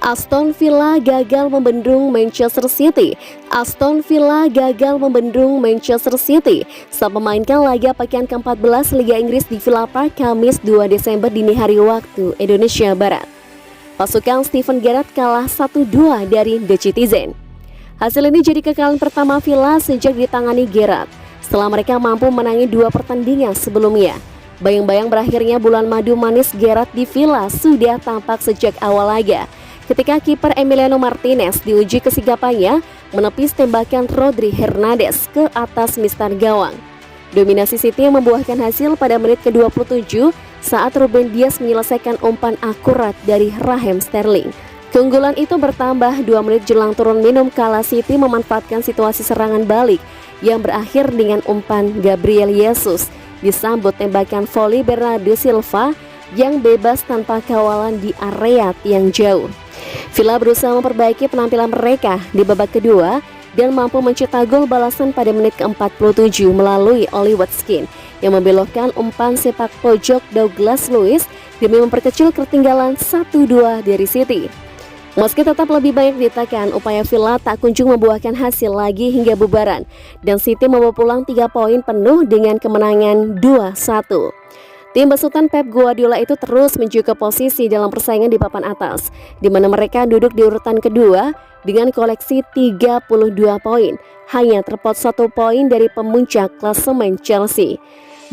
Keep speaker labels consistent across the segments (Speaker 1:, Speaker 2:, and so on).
Speaker 1: Aston Villa gagal membendung Manchester City. Aston Villa gagal membendung Manchester City saat memainkan laga pekan ke-14 Liga Inggris di Villa Park Kamis 2 Desember dini hari waktu Indonesia Barat. Pasukan Steven Gerrard kalah 1-2 dari The Citizen. Hasil ini jadi kekalahan pertama Villa sejak ditangani Gerrard setelah mereka mampu menangi 2 pertandingan sebelumnya. Bayang-bayang berakhirnya bulan madu manis Gerrard di Villa sudah tampak sejak awal laga, ketika kiper Emiliano Martinez diuji kesigapannya menepis tembakan Rodri Hernandez ke atas mistar gawang. Dominasi City membuahkan hasil pada menit ke-27 saat Ruben Dias menyelesaikan umpan akurat dari Raheem Sterling. Keunggulan itu bertambah 2 menit jelang turun minum kala City memanfaatkan situasi serangan balik yang berakhir dengan umpan Gabriel Jesus disambut tembakan voli Bernardo Silva yang bebas tanpa kawalan di area yang jauh. Villa berusaha memperbaiki penampilan mereka di babak kedua dan mampu mencetak gol balasan pada menit ke-47 melalui Oli Watkins yang membelokkan umpan sepak pojok Douglas Luiz demi memperkecil ketertinggalan 1-2 dari City. Meski tetap lebih banyak ditekan, upaya Villa tak kunjung membuahkan hasil lagi hingga bubaran dan City membawa pulang 3 poin penuh dengan kemenangan 2-1. Tim besutan Pep Guardiola itu terus menjaga posisi dalam persaingan di papan atas, di mana mereka duduk di urutan kedua dengan koleksi 32 poin, hanya terpaut 1 poin dari pemuncak klasemen Chelsea.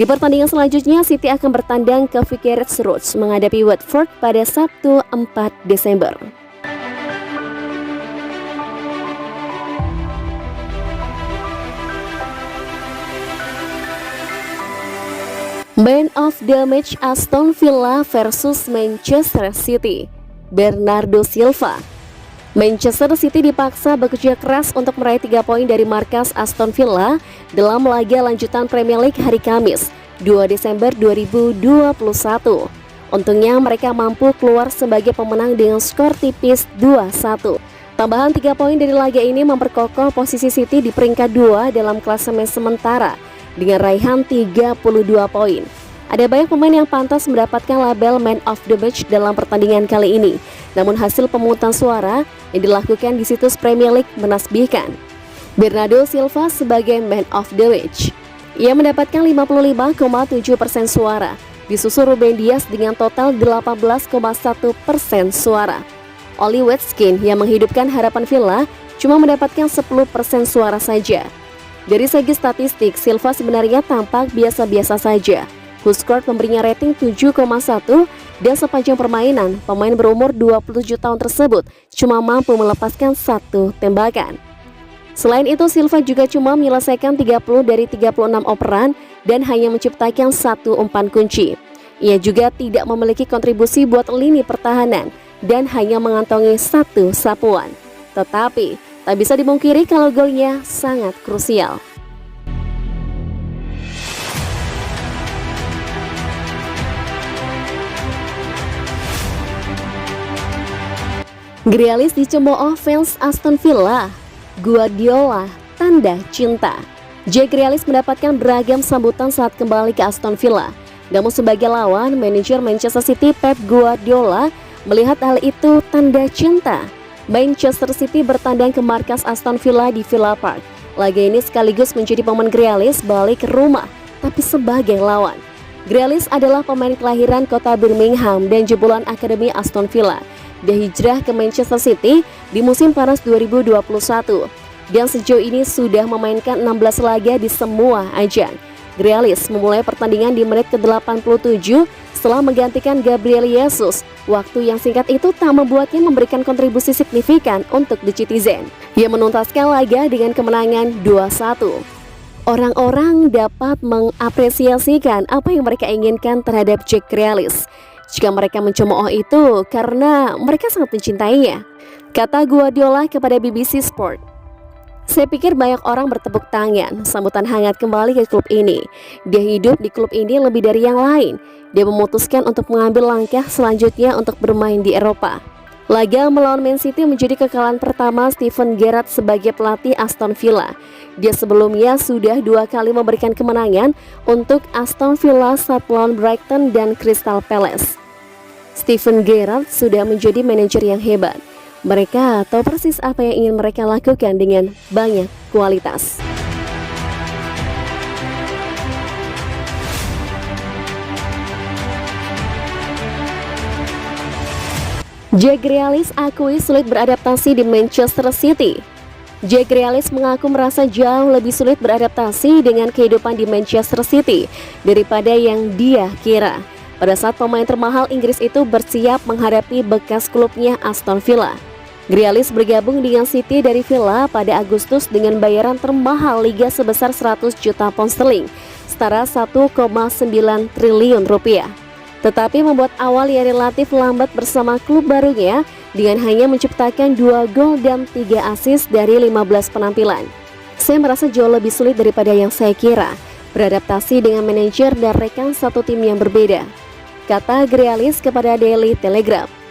Speaker 1: Di pertandingan selanjutnya, City akan bertandang ke Vicarage Road menghadapi Watford pada Sabtu 4 Desember. Man of the match Aston Villa versus Manchester City, Bernardo Silva. Manchester City dipaksa bekerja keras untuk meraih 3 poin dari markas Aston Villa dalam laga lanjutan Premier League hari Kamis 2 Desember 2021. Untungnya mereka mampu keluar sebagai pemenang dengan skor tipis 2-1. Tambahan 3 poin dari laga ini memperkokoh posisi City di peringkat 2 dalam klasemen sementara dengan raihan 32 poin. Ada banyak pemain yang pantas mendapatkan label Man of the Match dalam pertandingan kali ini. Namun hasil pemungutan suara yang dilakukan di situs Premier League menasbihkan Bernardo Silva sebagai Man of the Match. Ia mendapatkan 55,7% suara, disusul Ruben Dias dengan total 18,1% suara. Oli Watkins yang menghidupkan harapan Villa cuma mendapatkan 10% suara saja. Dari segi statistik, Silva sebenarnya tampak biasa-biasa saja. WhoScored memberinya rating 7,1 dan sepanjang permainan, pemain berumur 27 tahun tersebut cuma mampu melepaskan 1 tembakan. Selain itu, Silva juga cuma menyelesaikan 30 dari 36 operan dan hanya menciptakan 1 umpan kunci. Ia juga tidak memiliki kontribusi buat lini pertahanan dan hanya mengantongi 1 sapuan. Tetapi tak bisa dimungkiri kalau golnya sangat krusial. Grealish dicemooh fans Aston Villa, Guardiola tanda cinta. Jack Grealish mendapatkan beragam sambutan saat kembali ke Aston Villa. Namun sebagai lawan, manajer Manchester City Pep Guardiola melihat hal itu tanda cinta. Manchester City bertandang ke markas Aston Villa di Villa Park. Laga ini sekaligus menjadi momen Grealish balik ke rumah, tapi sebagai lawan. Grealish adalah pemain kelahiran kota Birmingham dan jebolan Akademi Aston Villa. Dia hijrah ke Manchester City di musim panas 2021 dan sejauh ini sudah memainkan 16 laga di semua ajang. Grealish memulai pertandingan di menit ke-87 setelah menggantikan Gabriel Jesus. Waktu yang singkat itu tak membuatnya memberikan kontribusi signifikan untuk The Citizen. Ia menuntaskan laga dengan kemenangan 2-1. Orang-orang dapat mengapresiasikan apa yang mereka inginkan terhadap Jack Grealish jika mereka mencemooh itu karena mereka sangat mencintainya, kata Guardiola kepada BBC Sport. Saya pikir banyak orang bertepuk tangan, sambutan hangat kembali ke klub ini. Dia hidup di klub ini lebih dari yang lain. Dia memutuskan untuk mengambil langkah selanjutnya untuk bermain di Eropa. Laga melawan Man City menjadi kekalahan pertama Steven Gerrard sebagai pelatih Aston Villa. Dia sebelumnya sudah 2 kali memberikan kemenangan untuk Aston Villa saat melawan Brighton dan Crystal Palace. Steven Gerrard sudah menjadi manajer yang hebat. Mereka tahu persis apa yang ingin mereka lakukan dengan banyak kualitas. Jack Grealish akui sulit beradaptasi di Manchester City. Jack Grealish mengaku merasa jauh lebih sulit beradaptasi dengan kehidupan di Manchester City daripada yang dia kira pada saat pemain termahal Inggris itu bersiap menghadapi bekas klubnya Aston Villa. Grealish bergabung dengan City dari Villa pada Agustus dengan bayaran termahal liga sebesar 100 juta pound sterling, setara 1,9 triliun rupiah. Tetapi membuat awal yang relatif lambat bersama klub barunya dengan hanya menciptakan 2 gol dan 3 assist dari 15 penampilan. Saya merasa jauh lebih sulit daripada yang saya kira, beradaptasi dengan manajer dan rekan satu tim yang berbeda, kata Grealish kepada Daily Telegraph.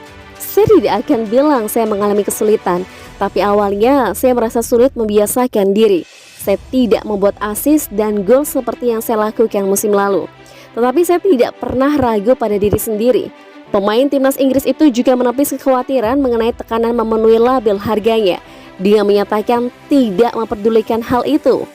Speaker 1: Saya tidak akan bilang saya mengalami kesulitan, tapi awalnya saya merasa sulit membiasakan diri. Saya tidak membuat assist dan gol seperti yang saya lakukan musim lalu. Tetapi saya tidak pernah ragu pada diri sendiri. Pemain timnas Inggris itu juga menepis kekhawatiran mengenai tekanan memenuhi label harganya. Dia menyatakan tidak memperdulikan hal itu.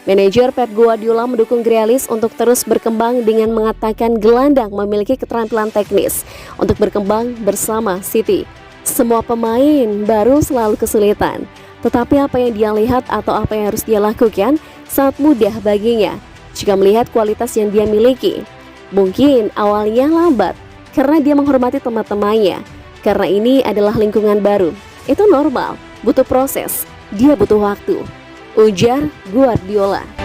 Speaker 1: Manajer Pep Guardiola mendukung Grealish untuk terus berkembang dengan mengatakan gelandang memiliki keterampilan teknis untuk berkembang bersama City. Semua pemain baru selalu kesulitan, tetapi apa yang dia lihat atau apa yang harus dia lakukan sangat mudah baginya. Jika melihat kualitas yang dia miliki, mungkin awalnya lambat karena dia menghormati teman-temannya. Karena ini adalah lingkungan baru, itu normal, butuh proses, dia butuh waktu, ujar Guardiola.